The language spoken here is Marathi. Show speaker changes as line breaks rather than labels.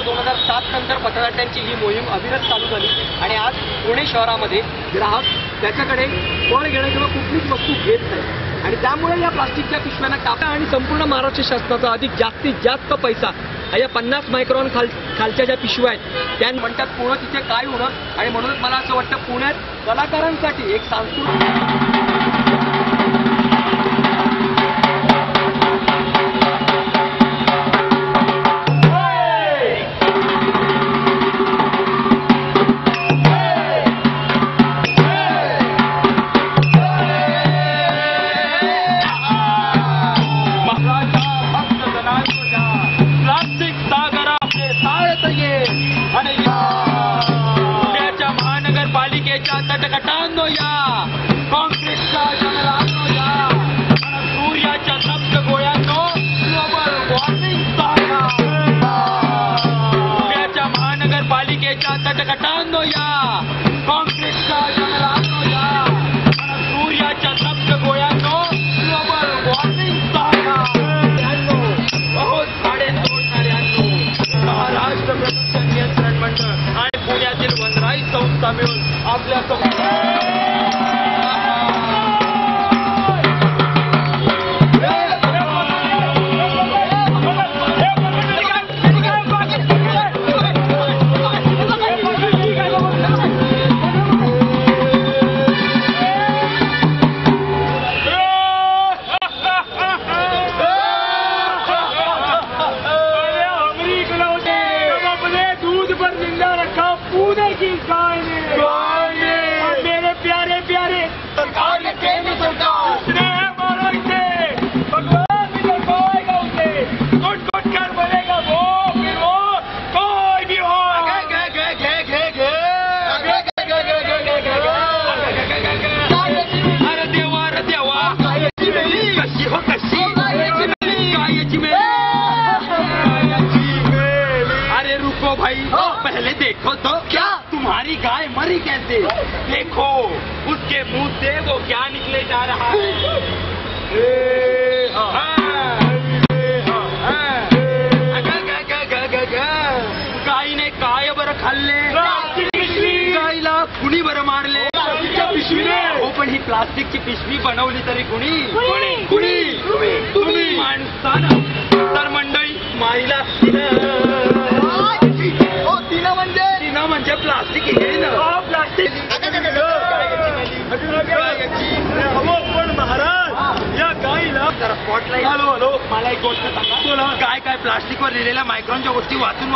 2007 नंतर पथनाट्यांची ही मोहीम अविरत चालू झाली आणि आज पुणे शहरामध्ये ग्राहक त्याच्याकडे फळ घेणं किंवा कुठलीच वस्तू घेत नाही आणि त्यामुळे या प्लास्टिकच्या पिशव्यांना कापा आणि संपूर्ण महाराष्ट्र शासनाचा अधिक जास्तीत जास्त पैसा या 50 मायक्रॉन खालच्या ज्या पिशव्या आहेत त्या म्हणतात पुढं तिथे काय होणं आणि म्हणूनच मला असं वाटतं पुण्यात कलाकारांसाठी एक सांस्कृतिक तटकटांनो या काँक्रीटच्या जंगलांनो या सूर्याच्या तप्त गोळ्यांनो ग्लोबल वॉर्मिंग सांगा पुण्याच्या महानगरपालिकेच्या तटकटांनो या काँक्रीटच्या जंगलांनो या सूर्याच्या तप्त गोळ्यांनो ग्लोबल वॉर्मिंग सांगा बहुत साडे तोडणाऱ्यांनो महाराष्ट्र प्रदूषण नियंत्रण मंडळ आणि पुण्यातील वनराई संस्था मिळून आपल्या दूध पर जिंदा रखा पुणे की गाय ने मेरे प्यारे प्यारे सरकार ने केंद्र सरकार ने हमारा इसे भगवान भी करवाएगा उसे कुट कुट कर बोलेगा वो फिर वो कोई भी हो अरे देवा कशी हो कशी गायची मेली अरे रुको भाई पहले देखो तो क्या तुम्हारी गाय मरी कैसे देखो उसके मुंह से वो क्या निकले जा रहा है गायीने काय बरं खाल्ले गायीला कुणी बरं मारले पिशवीने हो पण ही प्लास्टिकची पिशवी बनवली तरी कुणी तुम्ही माणसानं तर मंडळी माईला म्हणजे प्लास्टिक हे ना प्लास्टिक पण महाराज या गाईला जरा स्पॉटलाईट हॅलो मला एक गोष्ट सांगा काय प्लास्टिकवर लिहिलेल्या मायक्रॉनच्या गोष्टी वाचून